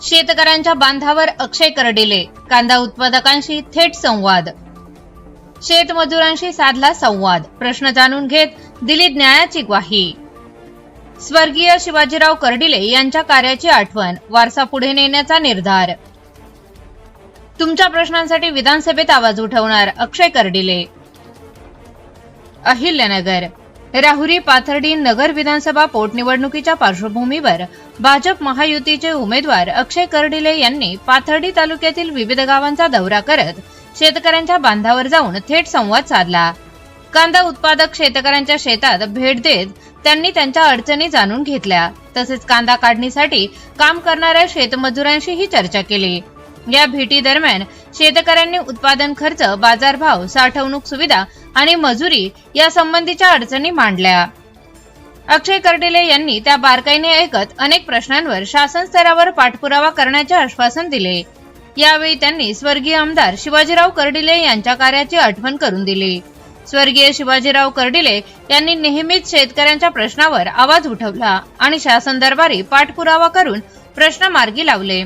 शेतकऱ्यांच्या बांधावर अक्षय करडिले, कांदा उत्पादकांशी थेट संवाद. शेतमजुरांशी साधला संवाद, प्रश्न जाणून घेत दिली न्यायाची ग्वाही. स्वर्गीय शिवाजीराव करडिले यांच्या कार्याची आठवण, वारसा पुढे नेण्याचा निर्धार. तुमच्या प्रश्नांसाठी विधानसभेत आवाज उठवणार अक्षय करडिले. अहिल्यानगर, राहुरी पाथर्डी नगर विधानसभा पोटनिवडणुकीच्या पार्श्वभूमीवर भाजप महायुतीचे उमेदवार अक्षय करडिले यांनी पाथर्डी तालुक्यातील विविध गावांचा दौरा करत शेतकऱ्यांच्या बांधावर जाऊन थेट संवाद साधला. कांदा उत्पादक शेतकऱ्यांच्या शेतात भेट देत त्यांनी त्यांच्या अडचणी जाणून घेतल्या. तसेच कांदा काढणीसाठी काम करणाऱ्या शेतमजुरांशीही चर्चा केली. या भेटी दरम्यान शेतकऱ्यांनी उत्पादन खर्च, बाजारभाव, साठवणूक सुविधा आणि मजुरी या संबंधीच्या अडचणी मांडल्या. अक्षय करडिले यांनी त्या बारकाईने ऐकत अनेक प्रश्नांवर शासन स्तरावर पाठपुरावा करण्याचे आश्वासन दिले. यावेळी त्यांनी स्वर्गीय आमदार शिवाजीराव करडिले यांच्या कार्याची आठवण करून दिली. स्वर्गीय शिवाजीराव करडिले यांनी नेहमीच शेतकऱ्यांच्या प्रश्नावर आवाज उठवला आणि शासन दरबारी पाठपुरावा करून प्रश्न मार्गी लावले.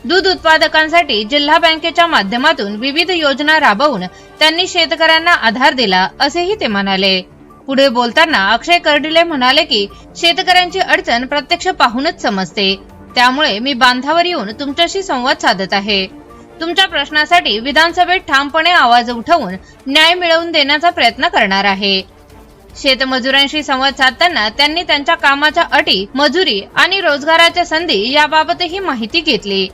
दूध उत्पादकांसाठी जिल्हा बँकेच्या माध्यमातून विविध योजना राबवून त्यांनी शेतकऱ्यांना आधार दिला, असेही ते म्हणाले. पुढे बोलताना अक्षय करडिले म्हणाले की शेतकऱ्यांची अडचण प्रत्यक्ष पाहूनच समजते, त्यामुळे मी बांधावर येऊन तुमच्याशी संवाद साधत आहे. तुमच्या प्रश्नासाठी विधानसभेत ठामपणे आवाज उठवून न्याय मिळवून देण्याचा प्रयत्न करणार आहे. शेतमजुरांशी संवाद साधताना त्यांनी त्यांच्या कामाच्या अटी, मजुरी आणि रोजगाराच्या संधी याबाबतही माहिती घेतली.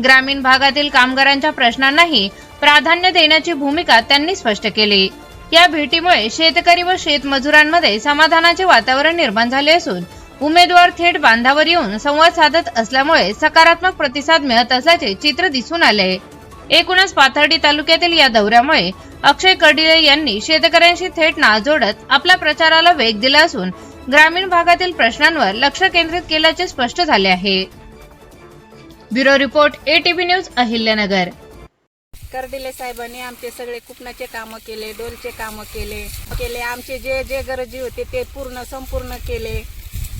ग्रामीण भागातील कामगारांच्या प्रश्नांनाही प्राधान्य देण्याची भूमिका त्यांनी स्पष्ट केली. या भेटीमुळे शेतकरी व शेतमजुरांमध्ये समाधानाचे वातावरण निर्माण झाले असून उमेदवार थेट बांधावर येऊन संवाद साधत असल्यामुळे सकारात्मक प्रतिसाद मिळत असल्याचे चित्र दिसून आले. एकूणच पाथर्डी तालुक्यातील या दौऱ्यामुळे अक्षय करडिले यांनी शेतकऱ्यांशी थेट नाळ जोडत आपल्या प्रचाराला वेग दिला असून ग्रामीण भागातील प्रश्नांवर लक्ष केंद्रित केल्याचे स्पष्ट झाले आहे. Bureau report, ATV news, Ahilyanagar. Kardile साहेबांनी आमचे सगळे कुपनाचे काम केले, डोलचे काम केले आमचे जे जे गरजी होते ते संपूर्ण केले.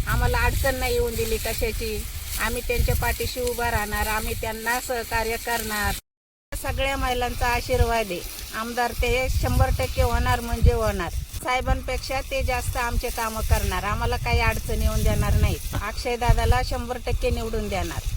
आम्हाला अडचण नाही येऊन दिली कशाची. आम्ही त्यांच्या पाठीशी उभा राहणार, आम्ही त्यांना सहकार्य करणार. सगळ्या महिलांचा आशीर्वाद आहे. आमदार ते 100% होणार म्हणजे होणार. साहेबांपेक्षा ते जास्त आमचे काम करणार. आम्हाला काही अडचण येऊन देणार नाहीत. अक्षय दादाला 100% निवडून देणार.